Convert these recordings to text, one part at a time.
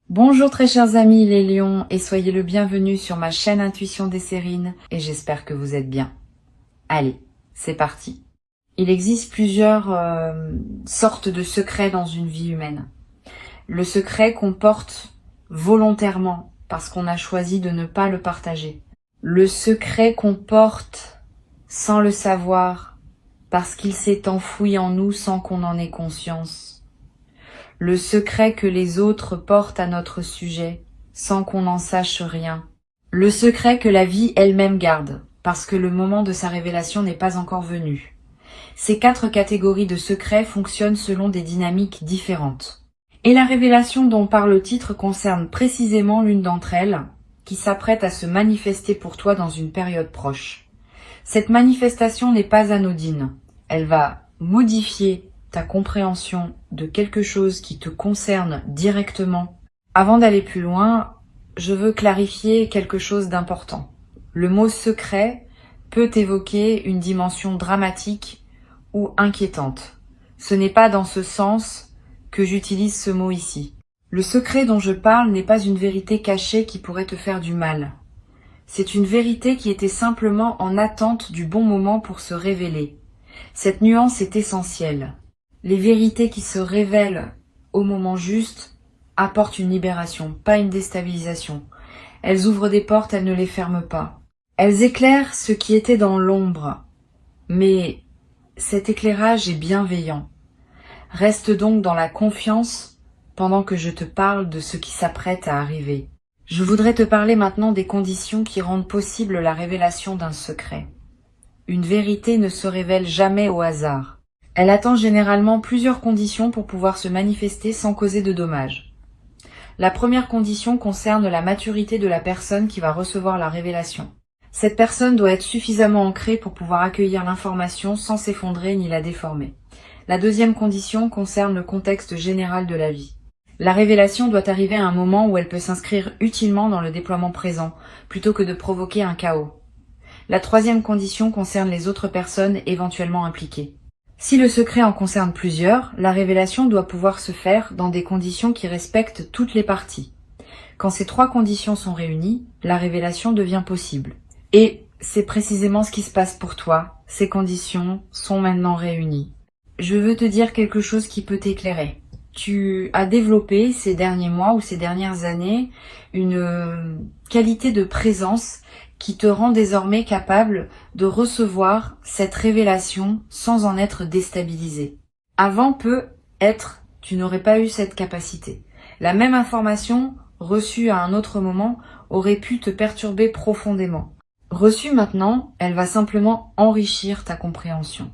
Bonjour très chers amis les lions et soyez le bienvenu sur ma chaîne Intuition des Sérines et j'espère que vous êtes bien. Allez, c'est parti. Il existe plusieurs sortes de secrets dans une vie humaine. Le secret qu'on porte volontairement parce qu'on a choisi de ne pas le partager. Le secret qu'on porte sans le savoir parce qu'il s'est enfoui en nous sans qu'on en ait conscience. Le secret que les autres portent à notre sujet, sans qu'on n'en sache rien. Le secret que la vie elle-même garde, parce que le moment de sa révélation n'est pas encore venu. Ces 4 catégories de secrets fonctionnent selon des dynamiques différentes. Et la révélation dont parle le titre concerne précisément l'une d'entre elles, qui s'apprête à se manifester pour toi dans une période proche. Cette manifestation n'est pas anodine. Elle va modifier ta compréhension de quelque chose qui te concerne directement. Avant d'aller plus loin, je veux clarifier quelque chose d'important. Le mot secret peut évoquer une dimension dramatique ou inquiétante. Ce n'est pas dans ce sens que j'utilise ce mot ici. Le secret dont je parle n'est pas une vérité cachée qui pourrait te faire du mal. C'est une vérité qui était simplement en attente du bon moment pour se révéler. Cette nuance est essentielle. Les vérités qui se révèlent au moment juste apportent une libération, pas une déstabilisation. Elles ouvrent des portes, elles ne les ferment pas. Elles éclairent ce qui était dans l'ombre, mais cet éclairage est bienveillant. Reste donc dans la confiance pendant que je te parle de ce qui s'apprête à arriver. Je voudrais te parler maintenant des conditions qui rendent possible la révélation d'un secret. Une vérité ne se révèle jamais au hasard. Elle attend généralement plusieurs conditions pour pouvoir se manifester sans causer de dommages. La première condition concerne la maturité de la personne qui va recevoir la révélation. Cette personne doit être suffisamment ancrée pour pouvoir accueillir l'information sans s'effondrer ni la déformer. La deuxième condition concerne le contexte général de la vie. La révélation doit arriver à un moment où elle peut s'inscrire utilement dans le déploiement présent, plutôt que de provoquer un chaos. La troisième condition concerne les autres personnes éventuellement impliquées. Si le secret en concerne plusieurs, la révélation doit pouvoir se faire dans des conditions qui respectent toutes les parties. Quand ces 3 conditions sont réunies, la révélation devient possible. Et c'est précisément ce qui se passe pour toi. Ces conditions sont maintenant réunies. Je veux te dire quelque chose qui peut t'éclairer. Tu as développé ces derniers mois ou ces dernières années une qualité de présence qui te rend désormais capable de recevoir cette révélation sans en être déstabilisé. Avant peut-être, tu n'aurais pas eu cette capacité. La même information, reçue à un autre moment, aurait pu te perturber profondément. Reçue maintenant, elle va simplement enrichir ta compréhension.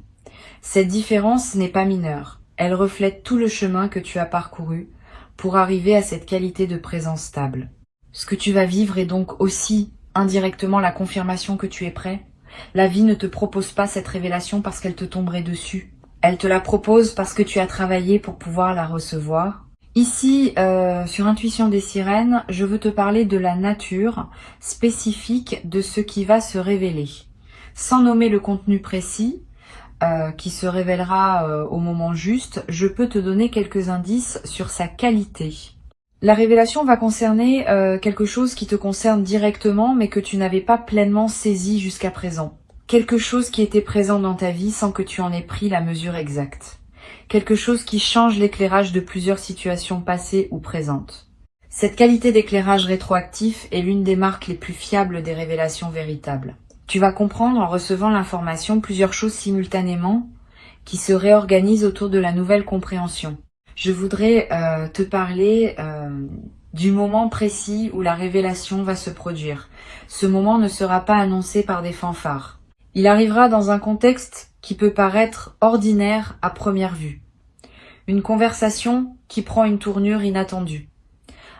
Cette différence n'est pas mineure. Elle reflète tout le chemin que tu as parcouru pour arriver à cette qualité de présence stable. Ce que tu vas vivre est donc aussi indirectement la confirmation que tu es prêt. La vie ne te propose pas cette révélation parce qu'elle te tomberait dessus. Elle te la propose parce que tu as travaillé pour pouvoir la recevoir. Ici, sur Intuition des Sirènes, je veux te parler de la nature spécifique de ce qui va se révéler. Sans nommer le contenu précis, qui se révélera au moment juste, je peux te donner quelques indices sur sa qualité. La révélation va concerner quelque chose qui te concerne directement, mais que tu n'avais pas pleinement saisi jusqu'à présent. Quelque chose qui était présent dans ta vie sans que tu en aies pris la mesure exacte. Quelque chose qui change l'éclairage de plusieurs situations passées ou présentes. Cette qualité d'éclairage rétroactif est l'une des marques les plus fiables des révélations véritables. Tu vas comprendre en recevant l'information plusieurs choses simultanément qui se réorganisent autour de la nouvelle compréhension. Je voudrais te parler du moment précis où la révélation va se produire. Ce moment ne sera pas annoncé par des fanfares. Il arrivera dans un contexte qui peut paraître ordinaire à première vue. Une conversation qui prend une tournure inattendue.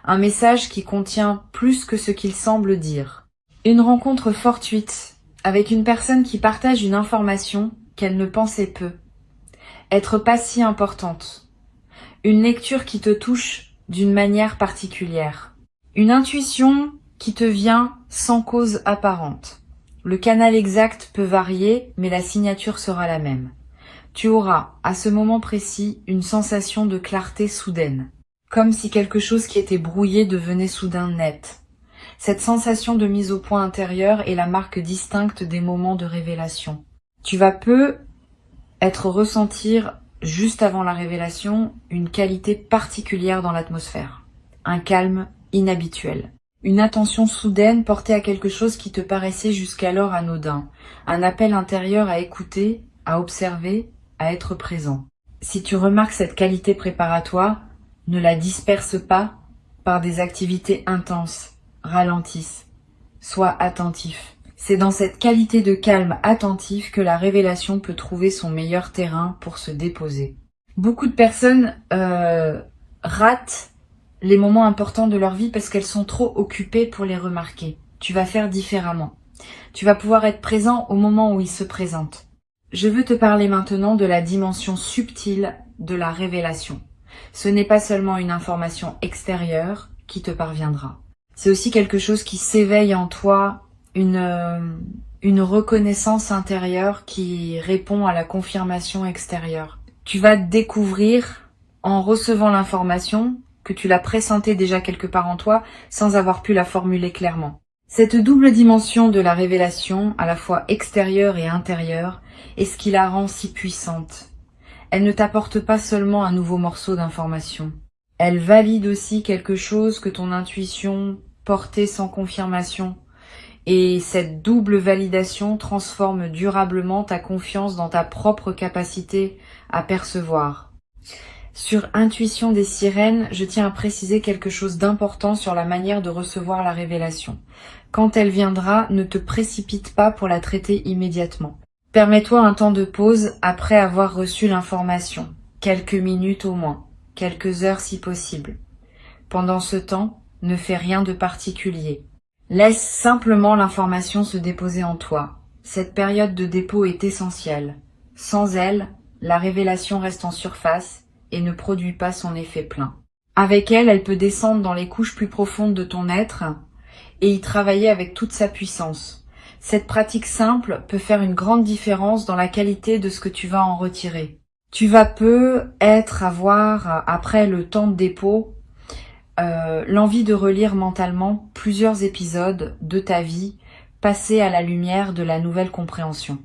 Un message qui contient plus que ce qu'il semble dire. Une rencontre fortuite avec une personne qui partage une information qu'elle ne pensait peu. Être pas si importante. Une lecture qui te touche d'une manière particulière. Une intuition qui te vient sans cause apparente. Le canal exact peut varier, mais la signature sera la même. Tu auras, à ce moment précis, une sensation de clarté soudaine. comme si quelque chose qui était brouillé devenait soudain net. Cette sensation de mise au point intérieure est la marque distincte des moments de révélation. Tu vas ressentir, juste avant la révélation, une qualité particulière dans l'atmosphère. Un calme inhabituel. Une attention soudaine portée à quelque chose qui te paraissait jusqu'alors anodin. Un appel intérieur à écouter, à observer, à être présent. Si tu remarques cette qualité préparatoire, ne la disperse pas par des activités intenses. Ralentisse. Sois attentif. C'est dans cette qualité de calme attentif que la révélation peut trouver son meilleur terrain pour se déposer. Beaucoup de personnes ratent les moments importants de leur vie parce qu'elles sont trop occupées pour les remarquer. Tu vas faire différemment. Tu vas pouvoir être présent au moment où ils se présentent. Je veux te parler maintenant de la dimension subtile de la révélation. Ce n'est pas seulement une information extérieure qui te parviendra. C'est aussi quelque chose qui s'éveille en toi, une reconnaissance intérieure qui répond à la confirmation extérieure. Tu vas découvrir, en recevant l'information, que tu l'as pressentie déjà quelque part en toi, sans avoir pu la formuler clairement. Cette double dimension de la révélation, à la fois extérieure et intérieure, est ce qui la rend si puissante. Elle ne t'apporte pas seulement un nouveau morceau d'information. Elle valide aussi quelque chose que ton intuition portait sans confirmation. Et cette double validation transforme durablement ta confiance dans ta propre capacité à percevoir. Sur Intuition des sirènes, je tiens à préciser quelque chose d'important sur la manière de recevoir la révélation. Quand elle viendra, ne te précipite pas pour la traiter immédiatement. Permets-toi un temps de pause après avoir reçu l'information, quelques minutes au moins, quelques heures si possible. Pendant ce temps, ne fais rien de particulier. Laisse simplement l'information se déposer en toi. Cette période de dépôt est essentielle. Sans elle, la révélation reste en surface et ne produit pas son effet plein. Avec elle, elle peut descendre dans les couches plus profondes de ton être et y travailler avec toute sa puissance. Cette pratique simple peut faire une grande différence dans la qualité de ce que tu vas en retirer. Tu vas avoir, après le temps de dépôt, l'envie de relire mentalement plusieurs épisodes de ta vie passés à la lumière de la nouvelle compréhension.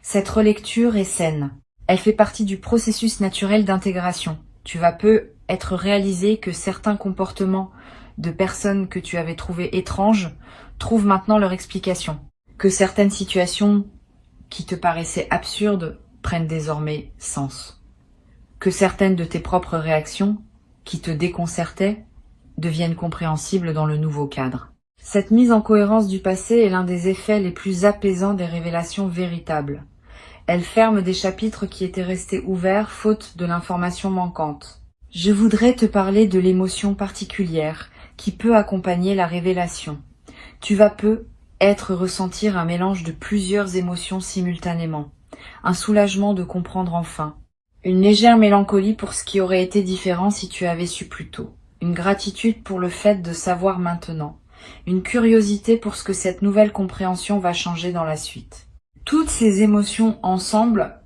Cette relecture est saine. Elle fait partie du processus naturel d'intégration. Tu vas être réalisé que certains comportements de personnes que tu avais trouvées étranges trouvent maintenant leur explication. Que certaines situations qui te paraissaient absurdes prennent désormais sens. Que certaines de tes propres réactions, qui te déconcertaient, deviennent compréhensibles dans le nouveau cadre. Cette mise en cohérence du passé est l'un des effets les plus apaisants des révélations véritables. Elle ferme des chapitres qui étaient restés ouverts faute de l'information manquante. Je voudrais te parler de l'émotion particulière qui peut accompagner la révélation. Tu vas ressentir un mélange de plusieurs émotions simultanément. Un soulagement de comprendre enfin. Une légère mélancolie pour ce qui aurait été différent si tu avais su plus tôt. Une gratitude pour le fait de savoir maintenant. Une curiosité pour ce que cette nouvelle compréhension va changer dans la suite. Toutes ces émotions ensemble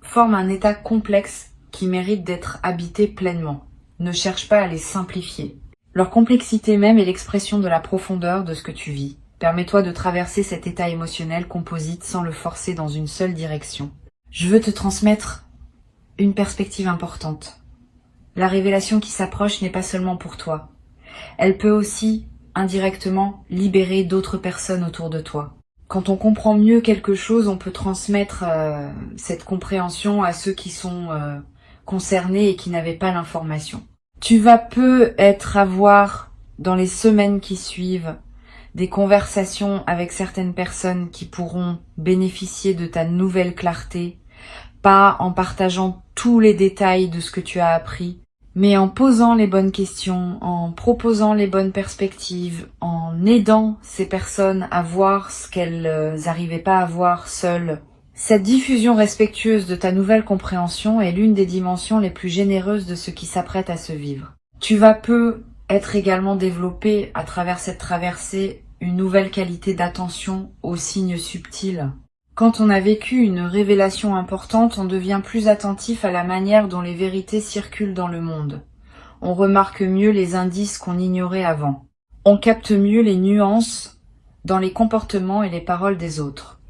forment un état complexe qui mérite d'être habité pleinement. Ne cherche pas à les simplifier. Leur complexité même est l'expression de la profondeur de ce que tu vis. Permets-toi de traverser cet état émotionnel composite sans le forcer dans une seule direction. Je veux te transmettre une perspective importante. La révélation qui s'approche n'est pas seulement pour toi. Elle peut aussi, indirectement, libérer d'autres personnes autour de toi. Quand on comprend mieux quelque chose, on peut transmettre cette compréhension à ceux qui sont concernés et qui n'avaient pas l'information. Tu vas avoir, dans les semaines qui suivent, des conversations avec certaines personnes qui pourront bénéficier de ta nouvelle clarté, pas en partageant tous les détails de ce que tu as appris, mais en posant les bonnes questions, en proposant les bonnes perspectives, en aidant ces personnes à voir ce qu'elles n'arrivaient pas à voir seules. Cette diffusion respectueuse de ta nouvelle compréhension est l'une des dimensions les plus généreuses de ce qui s'apprête à se vivre. Tu vas être également développé à travers cette traversée une nouvelle qualité d'attention aux signes subtils. Quand on a vécu une révélation importante, on devient plus attentif à la manière dont les vérités circulent dans le monde. On remarque mieux les indices qu'on ignorait avant. On capte mieux les nuances dans les comportements et les paroles des autres.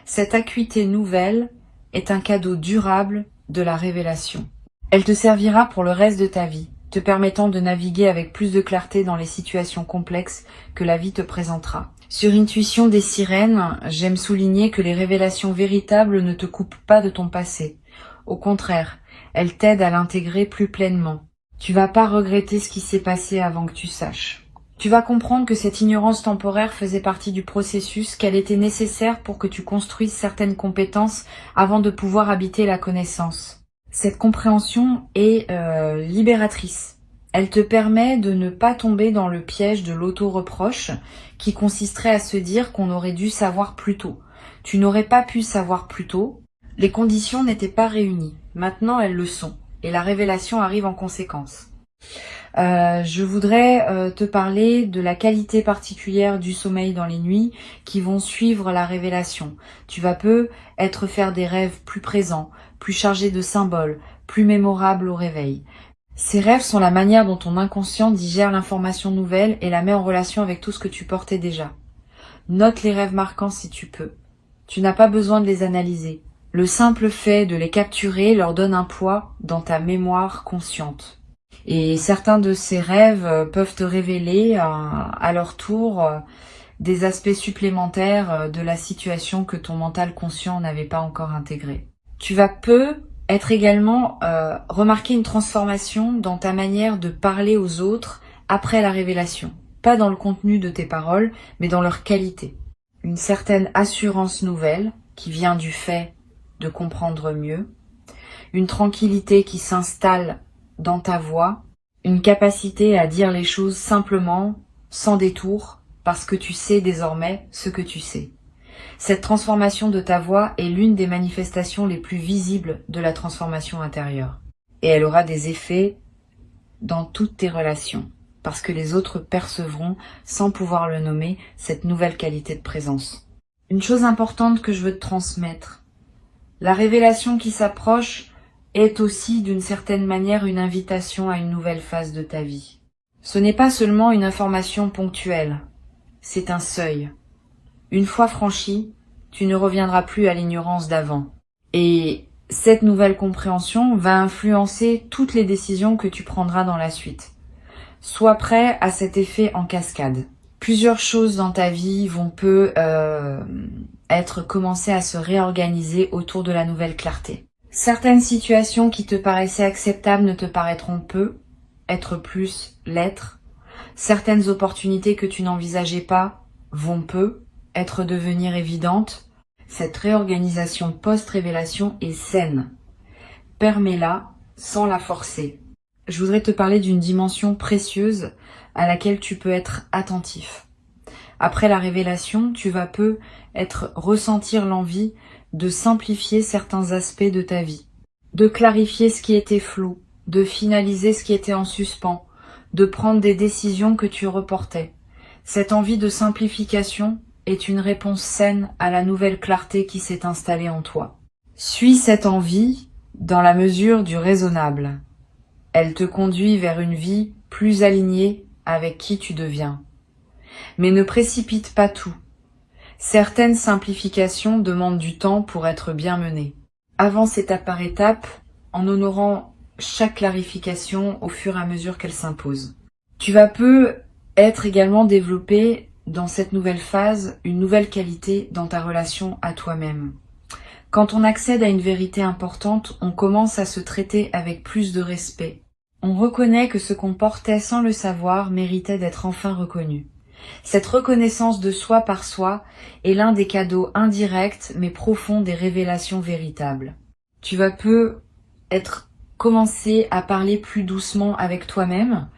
Cette acuité nouvelle est un cadeau durable de la révélation. Elle te servira pour le reste de ta vie, te permettant de naviguer avec plus de clarté dans les situations complexes que la vie te présentera. Sur Intuition des sirènes, j'aime souligner que les révélations véritables ne te coupent pas de ton passé. Au contraire, elles t'aident à l'intégrer plus pleinement. Tu vas pas regretter ce qui s'est passé avant que tu saches. Tu vas comprendre que cette ignorance temporaire faisait partie du processus, qu'elle était nécessaire pour que tu construises certaines compétences avant de pouvoir habiter la connaissance. Cette compréhension est libératrice. Elle te permet de ne pas tomber dans le piège de l'auto-reproche qui consisterait à se dire qu'on aurait dû savoir plus tôt. Tu n'aurais pas pu savoir plus tôt. Les conditions n'étaient pas réunies. Maintenant, elles le sont. Et la révélation arrive en conséquence. Je voudrais te parler de la qualité particulière du sommeil dans les nuits qui vont suivre la révélation. Tu vas peut-être faire des rêves plus présents, plus chargés de symboles, plus mémorables au réveil. Ces rêves sont la manière dont ton inconscient digère l'information nouvelle et la met en relation avec tout ce que tu portais déjà. Note les rêves marquants si tu peux. Tu n'as pas besoin de les analyser. Le simple fait de les capturer leur donne un poids dans ta mémoire consciente. Et certains de ces rêves peuvent te révéler à leur tour des aspects supplémentaires de la situation que ton mental conscient n'avait pas encore intégré. Tu vas être également remarquer une transformation dans ta manière de parler aux autres après la révélation. Pas dans le contenu de tes paroles, mais dans leur qualité. Une certaine assurance nouvelle qui vient du fait de comprendre mieux. Une tranquillité qui s'installe dans ta voix. Une capacité à dire les choses simplement, sans détour, parce que tu sais désormais ce que tu sais. Cette transformation de ta voix est l'une des manifestations les plus visibles de la transformation intérieure. Et elle aura des effets dans toutes tes relations, parce que les autres percevront, sans pouvoir le nommer, cette nouvelle qualité de présence. Une chose importante que je veux te transmettre, la révélation qui s'approche est aussi d'une certaine manière une invitation à une nouvelle phase de ta vie. Ce n'est pas seulement une information ponctuelle, c'est un seuil. Une fois franchi, tu ne reviendras plus à l'ignorance d'avant. Et cette nouvelle compréhension va influencer toutes les décisions que tu prendras dans la suite. Sois prêt à cet effet en cascade. Plusieurs choses dans ta vie vont être commencées à se réorganiser autour de la nouvelle clarté. Certaines situations qui te paraissaient acceptables ne te paraîtront être plus l'être. Certaines opportunités que tu n'envisageais pas vont devenir évidentes. Cette réorganisation post-révélation est saine. Permets-la sans la forcer. Je voudrais te parler d'une dimension précieuse à laquelle tu peux être attentif. Après la révélation, tu vas ressentir l'envie de simplifier certains aspects de ta vie, de clarifier ce qui était flou, de finaliser ce qui était en suspens, de prendre des décisions que tu reportais. Cette envie de simplification est une réponse saine à la nouvelle clarté qui s'est installée en toi. Suis cette envie dans la mesure du raisonnable. Elle te conduit vers une vie plus alignée avec qui tu deviens. Mais ne précipite pas tout. Certaines simplifications demandent du temps pour être bien menées. Avance étape par étape en honorant chaque clarification au fur et à mesure qu'elle s'impose. Tu vas être également développé dans cette nouvelle phase une nouvelle qualité dans ta relation à toi-même. Quand on accède à une vérité importante, on commence à se traiter avec plus de respect. On reconnaît que ce qu'on portait sans le savoir méritait d'être enfin reconnu. Cette reconnaissance de soi par soi est l'un des cadeaux indirects mais profonds des révélations véritables. Tu vas commencer à parler plus doucement avec toi-même,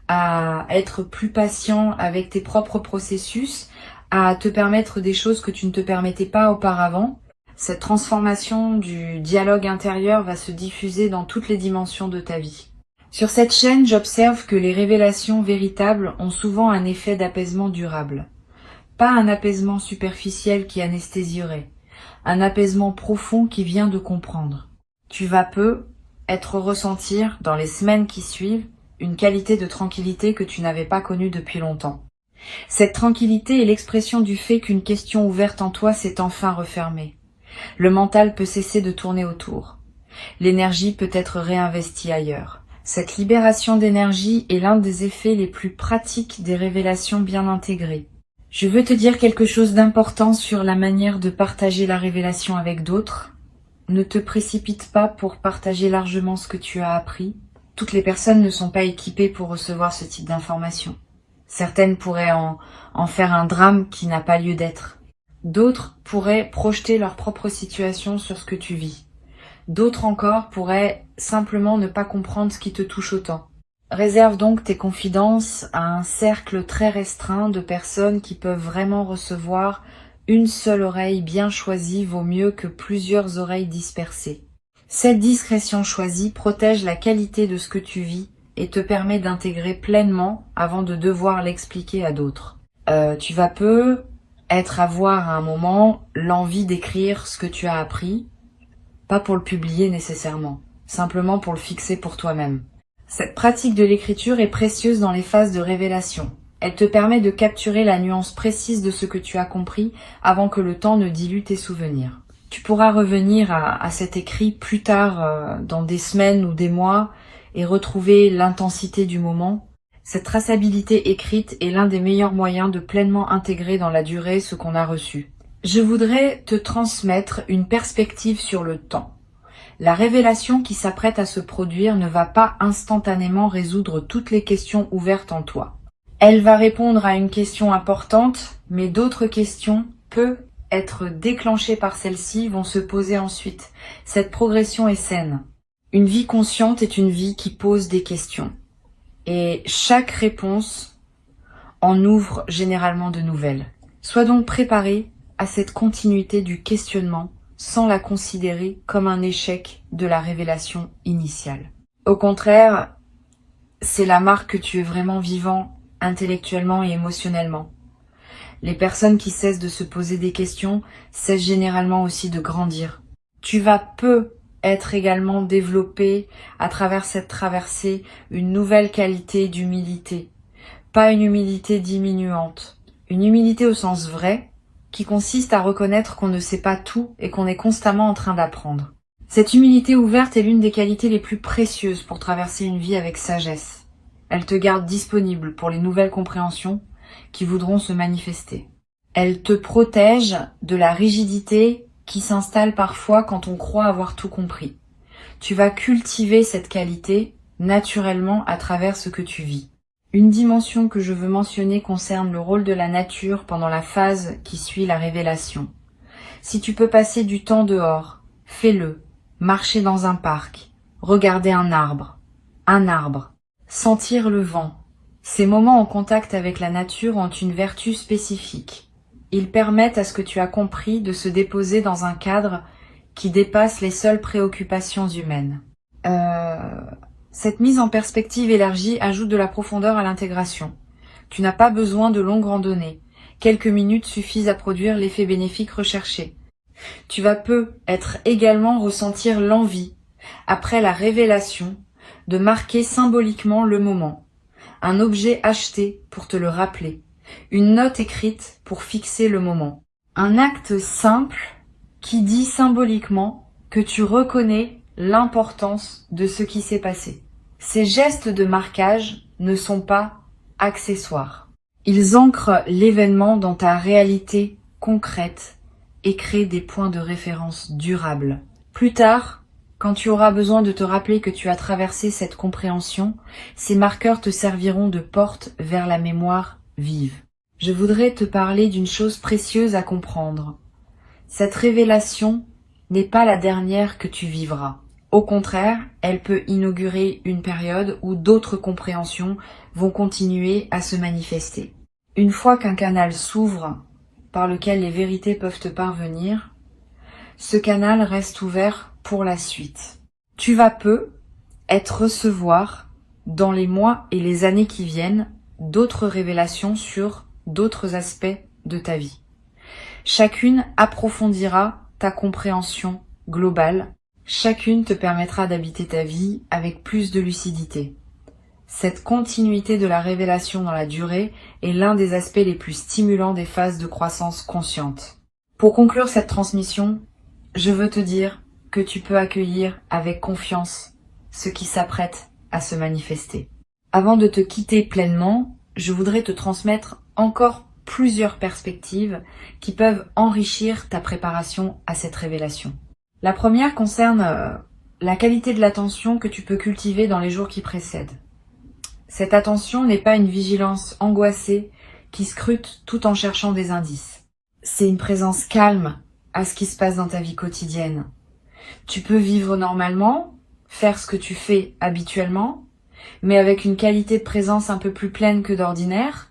à être plus patient avec tes propres processus, à te permettre des choses que tu ne te permettais pas auparavant. Cette transformation du dialogue intérieur va se diffuser dans toutes les dimensions de ta vie. Sur cette chaîne, j'observe que les révélations véritables ont souvent un effet d'apaisement durable. Pas un apaisement superficiel qui anesthésierait, un apaisement profond qui vient de comprendre. Tu vas ressentir dans les semaines qui suivent une qualité de tranquillité que tu n'avais pas connue depuis longtemps. Cette tranquillité est l'expression du fait qu'une question ouverte en toi s'est enfin refermée. Le mental peut cesser de tourner autour. L'énergie peut être réinvestie ailleurs. Cette libération d'énergie est l'un des effets les plus pratiques des révélations bien intégrées. Je veux te dire quelque chose d'important sur la manière de partager la révélation avec d'autres. Ne te précipite pas pour partager largement ce que tu as appris. Toutes les personnes ne sont pas équipées pour recevoir ce type d'informations. Certaines pourraient en faire un drame qui n'a pas lieu d'être. D'autres pourraient projeter leur propre situation sur ce que tu vis. D'autres encore pourraient simplement ne pas comprendre ce qui te touche autant. Réserve donc tes confidences à un cercle très restreint de personnes qui peuvent vraiment recevoir. Une seule oreille bien choisie vaut mieux que plusieurs oreilles dispersées. Cette discrétion choisie protège la qualité de ce que tu vis et te permet d'intégrer pleinement avant de devoir l'expliquer à d'autres. Tu vas avoir à un moment l'envie d'écrire ce que tu as appris, pas pour le publier nécessairement, simplement pour le fixer pour toi-même. Cette pratique de l'écriture est précieuse dans les phases de révélation. Elle te permet de capturer la nuance précise de ce que tu as compris avant que le temps ne dilue tes souvenirs. Tu pourras revenir à cet écrit plus tard, dans des semaines ou des mois, et retrouver l'intensité du moment. Cette traçabilité écrite est l'un des meilleurs moyens de pleinement intégrer dans la durée ce qu'on a reçu. Je voudrais te transmettre une perspective sur le temps. La révélation qui s'apprête à se produire ne va pas instantanément résoudre toutes les questions ouvertes en toi. Elle va répondre à une question importante, mais d'autres questions, peu être déclenchées par celle-ci, vont se poser ensuite. Cette progression est saine. Une vie consciente est une vie qui pose des questions. Et chaque réponse en ouvre généralement de nouvelles. Sois donc préparé à cette continuité du questionnement sans la considérer comme un échec de la révélation initiale. Au contraire, c'est la marque que tu es vraiment vivant intellectuellement et émotionnellement. Les personnes qui cessent de se poser des questions cessent généralement aussi de grandir. Tu vas être également développé à travers cette traversée une nouvelle qualité d'humilité. Pas une humilité diminuante, une humilité au sens vrai, qui consiste à reconnaître qu'on ne sait pas tout et qu'on est constamment en train d'apprendre. Cette humilité ouverte est l'une des qualités les plus précieuses pour traverser une vie avec sagesse. Elle te garde disponible pour les nouvelles compréhensions qui voudront se manifester. Elle te protège de la rigidité qui s'installe parfois quand on croit avoir tout compris. Tu vas cultiver cette qualité naturellement à travers ce que tu vis. Une dimension que je veux mentionner concerne le rôle de la nature pendant la phase qui suit la révélation. Si tu peux passer du temps dehors, fais-le. Marcher dans un parc, regarder un arbre, sentir le vent. Ces moments en contact avec la nature ont une vertu spécifique. Ils permettent à ce que tu as compris de se déposer dans un cadre qui dépasse les seules préoccupations humaines. Cette mise en perspective élargie ajoute de la profondeur à l'intégration. Tu n'as pas besoin de longues randonnées. Quelques minutes suffisent à produire l'effet bénéfique recherché. Tu vas être également ressentir l'envie, après la révélation, de marquer symboliquement le moment. Un objet acheté pour te le rappeler. Une note écrite pour fixer le moment. Un acte simple qui dit symboliquement que tu reconnais l'importance de ce qui s'est passé. Ces gestes de marquage ne sont pas accessoires. Ils ancrent l'événement dans ta réalité concrète et créent des points de référence durables. Plus tard, quand tu auras besoin de te rappeler que tu as traversé cette compréhension, ces marqueurs te serviront de porte vers la mémoire vive. Je voudrais te parler d'une chose précieuse à comprendre. Cette révélation n'est pas la dernière que tu vivras. Au contraire, elle peut inaugurer une période où d'autres compréhensions vont continuer à se manifester. Une fois qu'un canal s'ouvre, par lequel les vérités peuvent te parvenir, ce canal reste ouvert pour la suite. Tu vas recevoir, dans les mois et les années qui viennent, d'autres révélations sur d'autres aspects de ta vie. Chacune approfondira ta compréhension globale. Chacune te permettra d'habiter ta vie avec plus de lucidité. Cette continuité de la révélation dans la durée est l'un des aspects les plus stimulants des phases de croissance consciente. Pour conclure cette transmission, je veux te dire que tu peux accueillir avec confiance ce qui s'apprête à se manifester. Avant de te quitter pleinement, je voudrais te transmettre encore plusieurs perspectives qui peuvent enrichir ta préparation à cette révélation. La première concerne la qualité de l'attention que tu peux cultiver dans les jours qui précèdent. Cette attention n'est pas une vigilance angoissée qui scrute tout en cherchant des indices. C'est une présence calme à ce qui se passe dans ta vie quotidienne. Tu peux vivre normalement, faire ce que tu fais habituellement, mais avec une qualité de présence un peu plus pleine que d'ordinaire.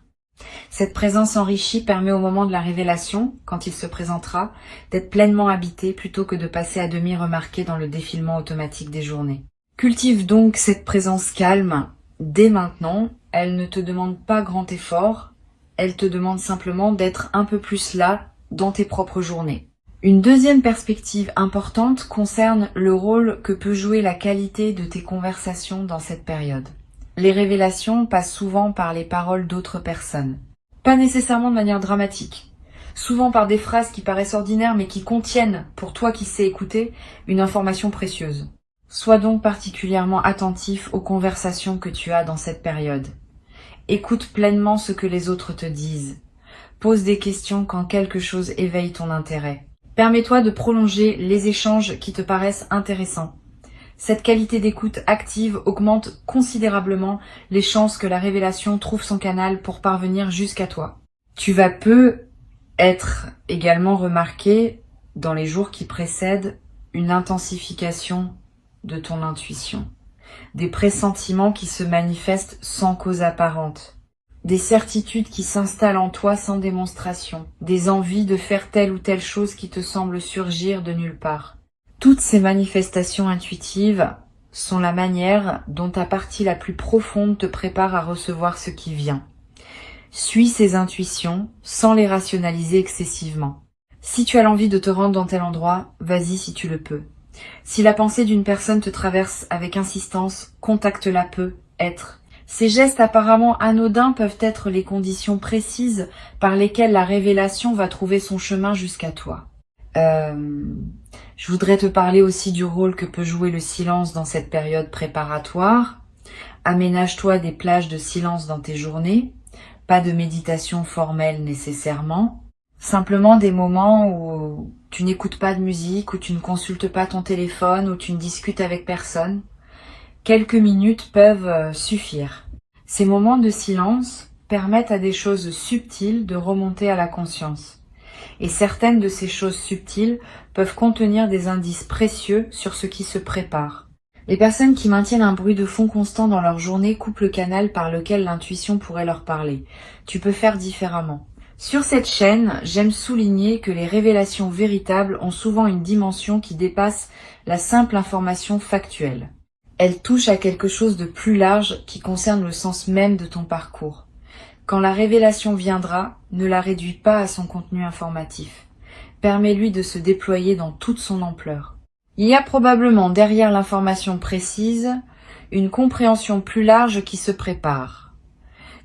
Cette présence enrichie permet au moment de la révélation, quand il se présentera, d'être pleinement habité plutôt que de passer à demi remarqué dans le défilement automatique des journées. Cultive donc cette présence calme dès maintenant. Elle ne te demande pas grand effort, elle te demande simplement d'être un peu plus là dans tes propres journées. Une deuxième perspective importante concerne le rôle que peut jouer la qualité de tes conversations dans cette période. Les révélations passent souvent par les paroles d'autres personnes. Pas nécessairement de manière dramatique. Souvent par des phrases qui paraissent ordinaires mais qui contiennent, pour toi qui sais écouter, une information précieuse. Sois donc particulièrement attentif aux conversations que tu as dans cette période. Écoute pleinement ce que les autres te disent. Pose des questions quand quelque chose éveille ton intérêt. Permets-toi de prolonger les échanges qui te paraissent intéressants. Cette qualité d'écoute active augmente considérablement les chances que la révélation trouve son canal pour parvenir jusqu'à toi. Tu vas peu être également remarqué dans les jours qui précèdent une intensification de ton intuition, des pressentiments qui se manifestent sans cause apparente, des certitudes qui s'installent en toi sans démonstration, des envies de faire telle ou telle chose qui te semble surgir de nulle part. Toutes ces manifestations intuitives sont la manière dont ta partie la plus profonde te prépare à recevoir ce qui vient. Suis ces intuitions sans les rationaliser excessivement. Si tu as l'envie de te rendre dans tel endroit, vas-y si tu le peux. Si la pensée d'une personne te traverse avec insistance, contacte-la peu, être. Ces gestes apparemment anodins peuvent être les conditions précises par lesquelles la révélation va trouver son chemin jusqu'à toi. Je voudrais te parler aussi du rôle que peut jouer le silence dans cette période préparatoire. Aménage-toi des plages de silence dans tes journées, pas de méditation formelle nécessairement, simplement des moments où tu n'écoutes pas de musique, où tu ne consultes pas ton téléphone, où tu ne discutes avec personne. Quelques minutes peuvent suffire. Ces moments de silence permettent à des choses subtiles de remonter à la conscience. Et certaines de ces choses subtiles peuvent contenir des indices précieux sur ce qui se prépare. Les personnes qui maintiennent un bruit de fond constant dans leur journée coupent le canal par lequel l'intuition pourrait leur parler. Tu peux faire différemment. Sur cette chaîne, j'aime souligner que les révélations véritables ont souvent une dimension qui dépasse la simple information factuelle. Elles touchent à quelque chose de plus large qui concerne le sens même de ton parcours. Quand la révélation viendra, ne la réduis pas à son contenu informatif. Permets-lui de se déployer dans toute son ampleur. Il y a probablement derrière l'information précise une compréhension plus large qui se prépare.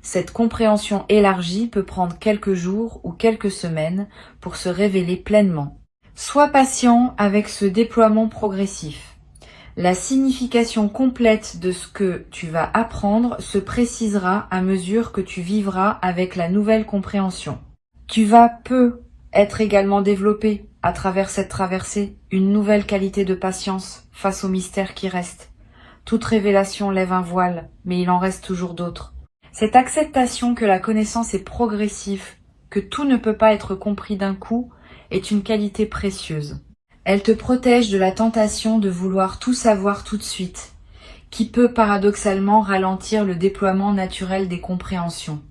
Cette compréhension élargie peut prendre quelques jours ou quelques semaines pour se révéler pleinement. Sois patient avec ce déploiement progressif. La signification complète de ce que tu vas apprendre se précisera à mesure que tu vivras avec la nouvelle compréhension. Tu vas peu être également développé à travers cette traversée, une nouvelle qualité de patience face aux mystères qui restent. Toute révélation lève un voile, mais il en reste toujours d'autres. Cette acceptation que la connaissance est progressive, que tout ne peut pas être compris d'un coup, est une qualité précieuse. Elle te protège de la tentation de vouloir tout savoir tout de suite, qui peut paradoxalement ralentir le déploiement naturel des compréhensions.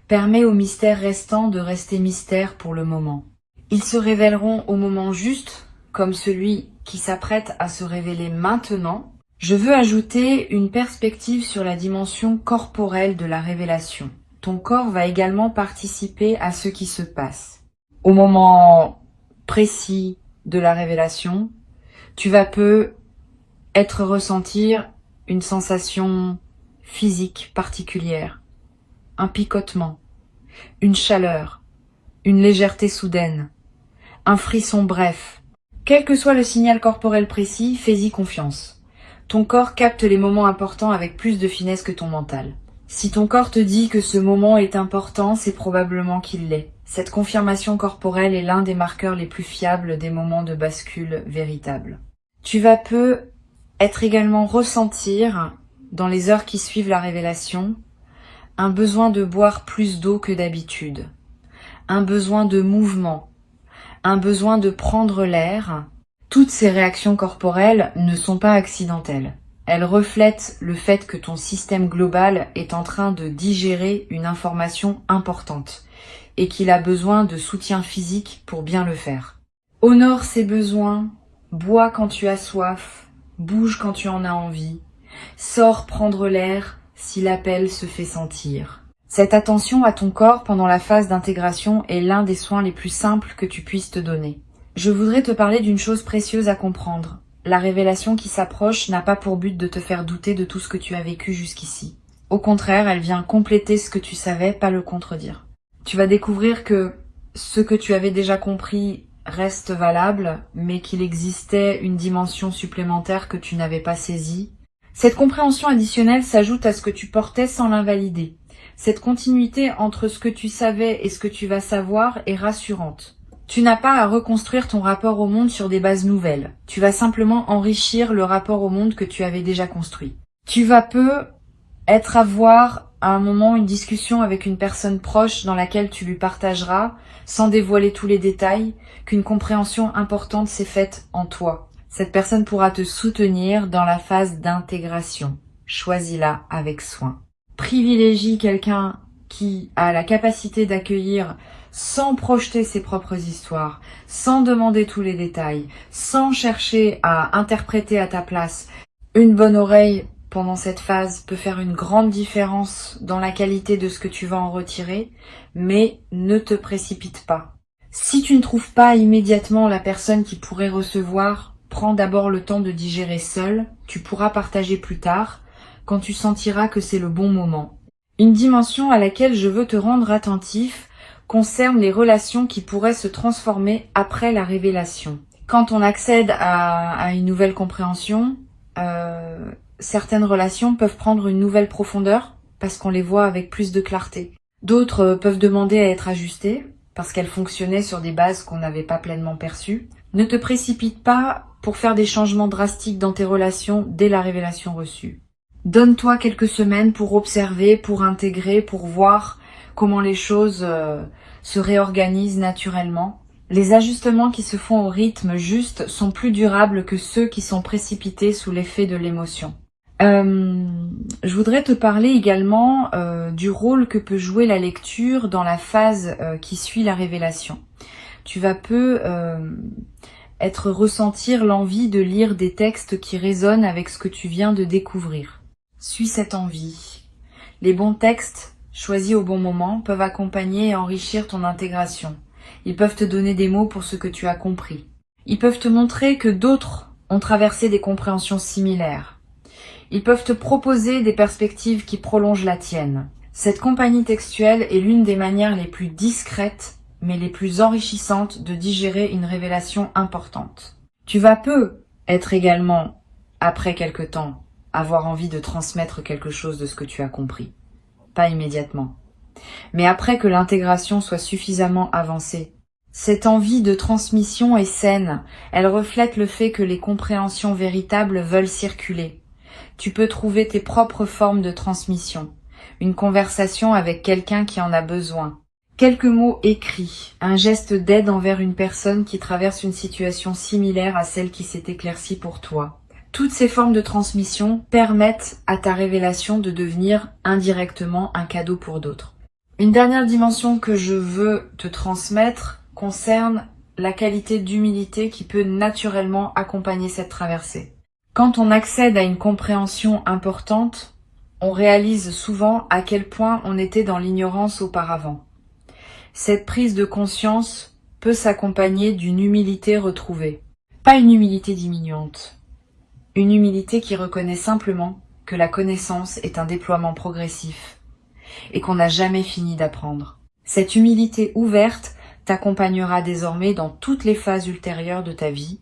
Permet aux mystères restants de rester mystères pour le moment. Ils se révéleront au moment juste, comme celui qui s'apprête à se révéler maintenant. Je veux ajouter une perspective sur la dimension corporelle de la révélation. Ton corps va également participer à ce qui se passe. Au moment précis de la révélation, tu vas peu ressentir une sensation physique particulière, un picotement, une chaleur, une légèreté soudaine, un frisson bref. Quel que soit le signal corporel précis, fais-y confiance. Ton corps capte les moments importants avec plus de finesse que ton mental. Si ton corps te dit que ce moment est important, c'est probablement qu'il l'est. Cette confirmation corporelle est l'un des marqueurs les plus fiables des moments de bascule véritable. Tu vas peu être également ressentir, dans les heures qui suivent la révélation, un besoin de boire plus d'eau que d'habitude, un besoin de mouvement, un besoin de prendre l'air. Toutes ces réactions corporelles ne sont pas accidentelles. Elles reflètent le fait que ton système global est en train de digérer une information importante et qu'il a besoin de soutien physique pour bien le faire. Honore ses besoins, bois quand tu as soif, bouge quand tu en as envie, sors prendre l'air si l'appel se fait sentir. Cette attention à ton corps pendant la phase d'intégration est l'un des soins les plus simples que tu puisses te donner. Je voudrais te parler d'une chose précieuse à comprendre. La révélation qui s'approche n'a pas pour but de te faire douter de tout ce que tu as vécu jusqu'ici. Au contraire, elle vient compléter ce que tu savais, pas le contredire. Tu vas découvrir que ce que tu avais déjà compris reste valable, mais qu'il existait une dimension supplémentaire que tu n'avais pas saisie. Cette compréhension additionnelle s'ajoute à ce que tu portais sans l'invalider. Cette continuité entre ce que tu savais et ce que tu vas savoir est rassurante. Tu n'as pas à reconstruire ton rapport au monde sur des bases nouvelles. Tu vas simplement enrichir le rapport au monde que tu avais déjà construit. Tu vas peu être à voir à un moment une discussion avec une personne proche dans laquelle tu lui partageras, sans dévoiler tous les détails, qu'une compréhension importante s'est faite en toi. Cette personne pourra te soutenir dans la phase d'intégration. Choisis-la avec soin. Privilégie quelqu'un qui a la capacité d'accueillir sans projeter ses propres histoires, sans demander tous les détails, sans chercher à interpréter à ta place. Une bonne oreille pendant cette phase peut faire une grande différence dans la qualité de ce que tu vas en retirer, mais ne te précipite pas. Si tu ne trouves pas immédiatement la personne qui pourrait recevoir, prends d'abord le temps de digérer seul, tu pourras partager plus tard, quand tu sentiras que c'est le bon moment. Une dimension à laquelle je veux te rendre attentif concerne les relations qui pourraient se transformer après la révélation. Quand on accède à une nouvelle compréhension, certaines relations peuvent prendre une nouvelle profondeur parce qu'on les voit avec plus de clarté. D'autres peuvent demander à être ajustées parce qu'elles fonctionnaient sur des bases qu'on n'avait pas pleinement perçues. Ne te précipite pas pour faire des changements drastiques dans tes relations dès la révélation reçue. Donne-toi quelques semaines pour observer, pour intégrer, pour voir comment les choses se réorganisent naturellement. Les ajustements qui se font au rythme juste sont plus durables que ceux qui sont précipités sous l'effet de l'émotion. Je voudrais te parler également du rôle que peut jouer la lecture dans la phase qui suit la révélation. Tu vas peu ressentir l'envie de lire des textes qui résonnent avec ce que tu viens de découvrir. Suis cette envie. Les bons textes, choisis au bon moment, peuvent accompagner et enrichir ton intégration. Ils peuvent te donner des mots pour ce que tu as compris. Ils peuvent te montrer que d'autres ont traversé des compréhensions similaires. Ils peuvent te proposer des perspectives qui prolongent la tienne. Cette compagnie textuelle est l'une des manières les plus discrètes, mais les plus enrichissantes de digérer une révélation importante. Tu vas peu être également, après quelque temps, avoir envie de transmettre quelque chose de ce que tu as compris. Pas immédiatement. Mais après que l'intégration soit suffisamment avancée, cette envie de transmission est saine. Elle reflète le fait que les compréhensions véritables veulent circuler. Tu peux trouver tes propres formes de transmission. Une conversation avec quelqu'un qui en a besoin. Quelques mots écrits. Un geste d'aide envers une personne qui traverse une situation similaire à celle qui s'est éclaircie pour toi. Toutes ces formes de transmission permettent à ta révélation de devenir indirectement un cadeau pour d'autres. Une dernière dimension que je veux te transmettre concerne la qualité d'humilité qui peut naturellement accompagner cette traversée. Quand on accède à une compréhension importante, on réalise souvent à quel point on était dans l'ignorance auparavant. Cette prise de conscience peut s'accompagner d'une humilité retrouvée. Pas une humilité diminuante. Une humilité qui reconnaît simplement que la connaissance est un déploiement progressif et qu'on n'a jamais fini d'apprendre. Cette humilité ouverte t'accompagnera désormais dans toutes les phases ultérieures de ta vie,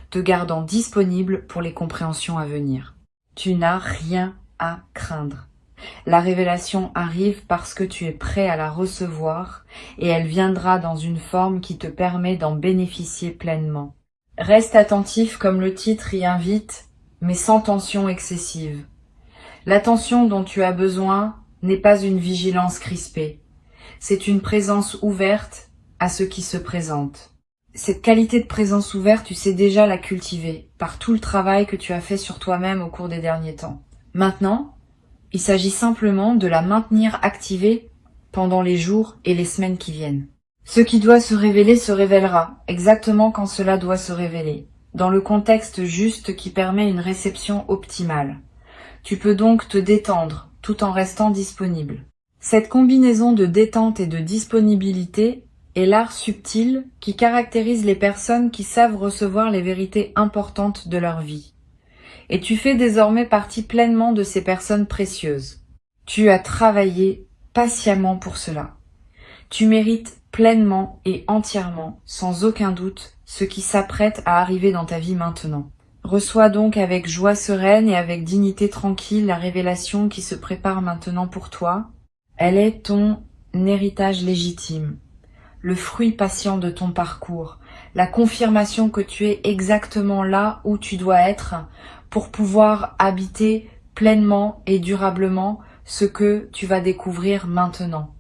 te gardant disponible pour les compréhensions à venir. Tu n'as rien à craindre. La révélation arrive parce que tu es prêt à la recevoir et elle viendra dans une forme qui te permet d'en bénéficier pleinement. Reste attentif comme le titre y invite, mais sans tension excessive. L'attention dont tu as besoin n'est pas une vigilance crispée. C'est une présence ouverte à ce qui se présente. Cette qualité de présence ouverte, tu sais déjà la cultiver par tout le travail que tu as fait sur toi-même au cours des derniers temps. Maintenant, il s'agit simplement de la maintenir activée pendant les jours et les semaines qui viennent. Ce qui doit se révéler se révélera, exactement quand cela doit se révéler, dans le contexte juste qui permet une réception optimale. Tu peux donc te détendre, tout en restant disponible. Cette combinaison de détente et de disponibilité est l'art subtil qui caractérise les personnes qui savent recevoir les vérités importantes de leur vie. Et tu fais désormais partie pleinement de ces personnes précieuses. Tu as travaillé patiemment pour cela. Tu mérites pleinement et entièrement, sans aucun doute, ce qui s'apprête à arriver dans ta vie maintenant. Reçois donc avec joie sereine et avec dignité tranquille la révélation qui se prépare maintenant pour toi. Elle est ton héritage légitime, le fruit patient de ton parcours, la confirmation que tu es exactement là où tu dois être pour pouvoir habiter pleinement et durablement ce que tu vas découvrir maintenant.